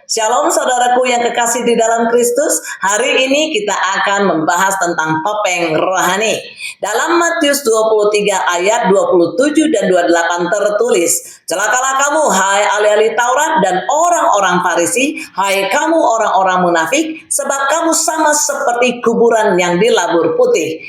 Shalom saudaraku yang kekasih di dalam Kristus. Hari ini kita akan membahas tentang topeng rohani. Dalam Matius 23 ayat 27 dan 28 tertulis, "Celakalah kamu hai ahli-ahli Taurat dan orang-orang Farisi, hai kamu orang-orang munafik, sebab kamu sama seperti kuburan yang dilabur putih.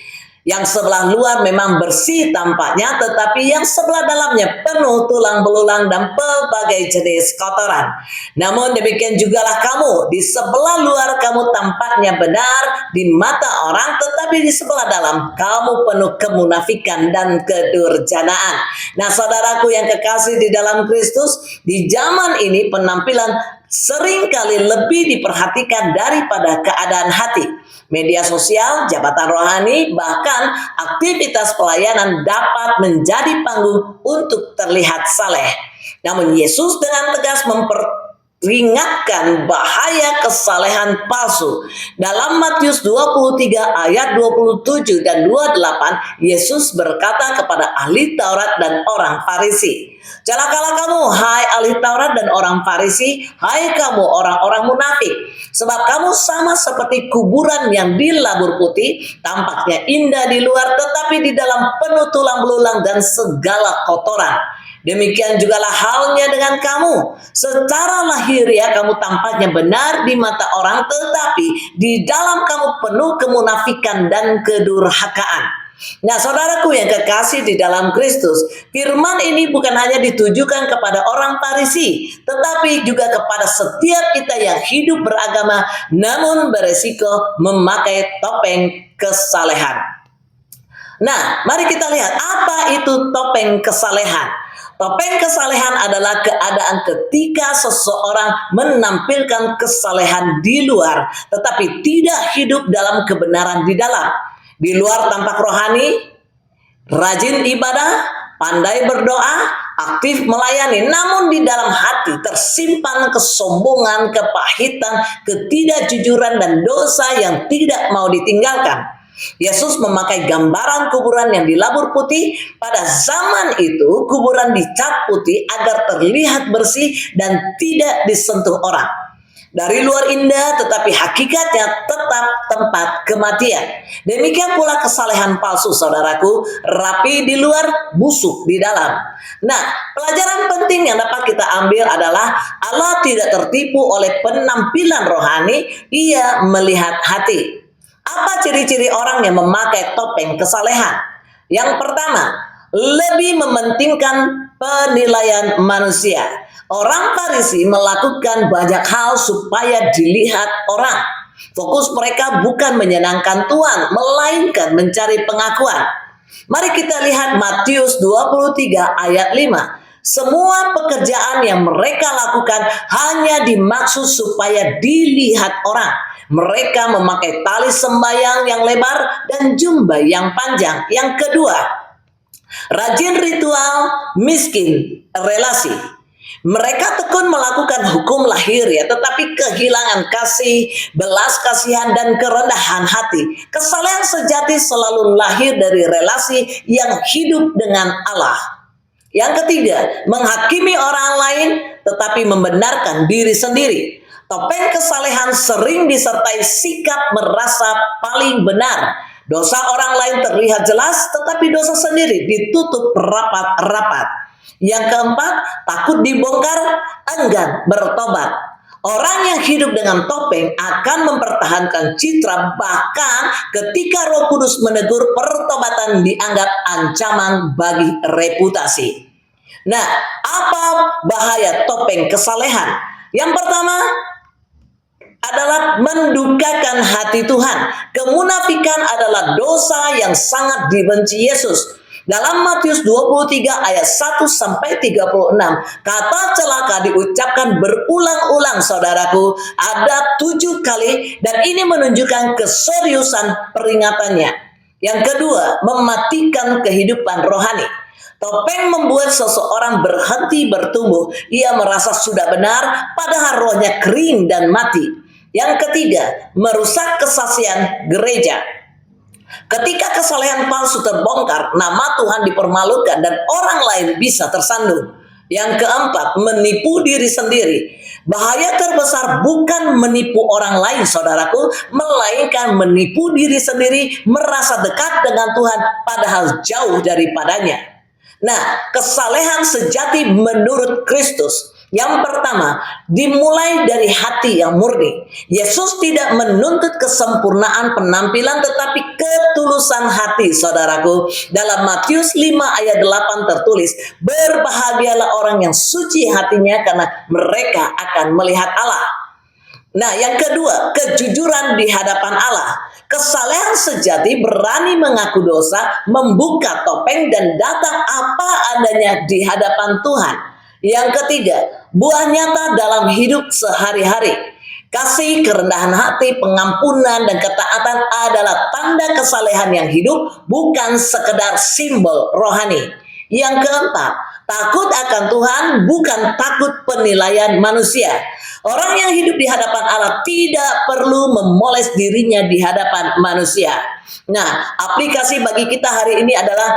Yang sebelah luar memang bersih tampaknya, tetapi yang sebelah dalamnya penuh tulang belulang dan berbagai jenis kotoran. Namun demikian jugalah kamu, di sebelah luar kamu tampaknya benar di mata orang, tetapi di sebelah dalam kamu penuh kemunafikan dan kedurjanaan." Nah, saudaraku yang kekasih di dalam Kristus, di zaman ini penampilan seringkali lebih diperhatikan daripada keadaan hati. Media sosial, jabatan rohani, bahkan aktivitas pelayanan dapat menjadi panggung untuk terlihat saleh. Namun Yesus dengan tegas memperingatkan bahaya kesalehan palsu. Dalam Matius 23 ayat 27 dan 28, Yesus berkata kepada ahli Taurat dan orang Farisi, "Celakalah kamu, hai ahli Taurat dan orang Farisi, hai kamu orang-orang munafik, sebab kamu sama seperti kuburan yang dilabur putih, tampaknya indah di luar, tetapi di dalam penuh tulang belulang dan segala kotoran. Demikian jugalah halnya dengan kamu. Secara lahiriah kamu tampaknya benar di mata orang, tetapi di dalam kamu penuh kemunafikan dan kedurhakaan." Nah, saudaraku yang kekasih di dalam Kristus, firman ini bukan hanya ditujukan kepada orang Farisi, tetapi juga kepada setiap kita yang hidup beragama namun beresiko memakai topeng kesalehan. Nah, mari kita lihat apa itu topeng kesalehan. Topeng kesalehan adalah keadaan ketika seseorang menampilkan kesalehan di luar, tetapi tidak hidup dalam kebenaran di dalam. Di luar tampak rohani, rajin ibadah, pandai berdoa, aktif melayani, namun di dalam hati tersimpan kesombongan, kepahitan, ketidakjujuran, dan dosa yang tidak mau ditinggalkan. Yesus memakai gambaran kuburan yang dilabur putih. Pada zaman itu kuburan dicat putih agar terlihat bersih dan tidak disentuh orang. Dari luar indah, tetapi hakikatnya tetap tempat kematian. Demikian pula kesalehan palsu, saudaraku, rapi di luar, busuk di dalam. Nah, pelajaran penting yang dapat kita ambil adalah Allah tidak tertipu oleh penampilan rohani, Ia melihat hati. Apa ciri-ciri orang yang memakai topeng kesalehan? Yang pertama, lebih mementingkan penilaian manusia. Orang Farisi melakukan banyak hal supaya dilihat orang. Fokus mereka bukan menyenangkan Tuhan, melainkan mencari pengakuan. Mari kita lihat Matius 23 ayat 5. Semua pekerjaan yang mereka lakukan hanya dimaksud supaya dilihat orang. Mereka memakai tali sembahyang yang lebar dan jubah yang panjang. Yang kedua, rajin ritual, miskin relasi. Mereka tekun melakukan hukum lahir ya, tetapi kehilangan kasih, belas kasihan, dan kerendahan hati. Kesalehan sejati selalu lahir dari relasi yang hidup dengan Allah. Yang ketiga, menghakimi orang lain tetapi membenarkan diri sendiri. Topeng kesalehan sering disertai sikap merasa paling benar. Dosa orang lain terlihat jelas, tetapi dosa sendiri ditutup rapat-rapat. Yang keempat, takut dibongkar, enggan bertobat. Orang yang hidup dengan topeng akan mempertahankan citra, bahkan ketika Roh Kudus menegur, pertobatan dianggap ancaman bagi reputasi. Nah, apa bahaya topeng kesalehan? Yang pertama adalah mendukakan hati Tuhan. Kemunafikan adalah dosa yang sangat dibenci Yesus. Dalam Matius 23 ayat 1 sampai 36, kata celaka diucapkan berulang-ulang, saudaraku, ada 7 kali, dan ini menunjukkan keseriusan peringatannya. Yang kedua, mematikan kehidupan rohani. Topeng membuat seseorang berhenti bertumbuh. Ia merasa sudah benar, padahal rohnya kering dan mati. Yang ketiga, merusak kesaksian gereja. Ketika kesalehan palsu terbongkar, nama Tuhan dipermalukan dan orang lain bisa tersandung. Yang keempat, menipu diri sendiri. Bahaya terbesar bukan menipu orang lain, saudaraku, melainkan menipu diri sendiri, merasa dekat dengan Tuhan, padahal jauh daripadanya. Nah, kesalehan sejati menurut Kristus, yang pertama, dimulai dari hati yang murni. Yesus tidak menuntut kesempurnaan penampilan, tetapi ketulusan hati, saudaraku. Dalam Matius 5 ayat 8 tertulis, berbahagialah orang yang suci hatinya, karena mereka akan melihat Allah. Nah, yang kedua, kejujuran di hadapan Allah. Kesalehan sejati berani mengaku dosa, membuka topeng, dan datang apa adanya di hadapan Tuhan. Yang ketiga, buah nyata dalam hidup sehari-hari. Kasih, kerendahan hati, pengampunan, dan ketaatan adalah tanda kesalehan yang hidup, bukan sekedar simbol rohani. Yang keempat, takut akan Tuhan bukan takut penilaian manusia. Orang yang hidup di hadapan Allah tidak perlu memoles dirinya di hadapan manusia. Nah, aplikasi bagi kita hari ini adalah,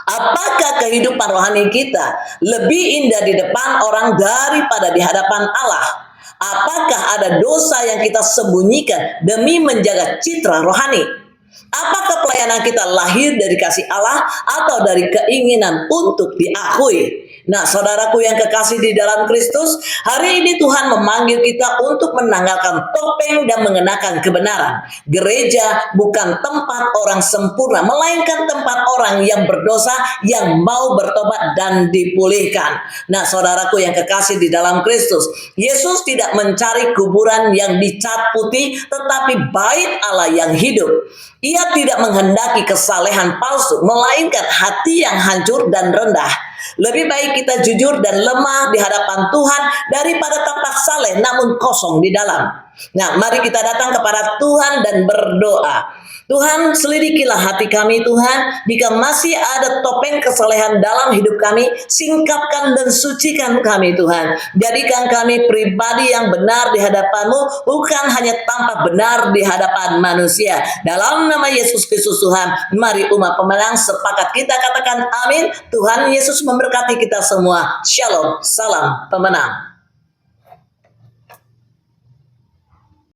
apakah kehidupan rohani kita lebih indah di depan orang daripada di hadapan Allah? Apakah ada dosa yang kita sembunyikan demi menjaga citra rohani? Apakah pelayanan kita lahir dari kasih Allah atau dari keinginan untuk diakui? Nah, saudaraku yang kekasih di dalam Kristus, hari ini Tuhan memanggil kita untuk menanggalkan topeng dan mengenakan kebenaran. Gereja bukan tempat orang sempurna, melainkan tempat orang yang berdosa, yang mau bertobat dan dipulihkan. Nah, saudaraku yang kekasih di dalam Kristus, Yesus tidak mencari kuburan yang dicat putih, tetapi bait Allah yang hidup. Ia tidak menghendaki kesalehan palsu, melainkan hati yang hancur dan rendah. Lebih baik kita jujur dan lemah di hadapan Tuhan daripada tampak saleh namun kosong di dalam. Nah, mari kita datang kepada Tuhan dan berdoa. Tuhan, selidikilah hati kami, Tuhan. Jika masih ada topeng kesalehan dalam hidup kami, singkapkan dan sucikan kami, Tuhan. Jadikan kami pribadi yang benar di hadapan-Mu, bukan hanya tampak benar di hadapan manusia. Dalam nama Yesus Kristus Tuhan, mari umat pemenang sepakat kita katakan amin. Tuhan Yesus memberkati kita semua. Shalom, salam pemenang.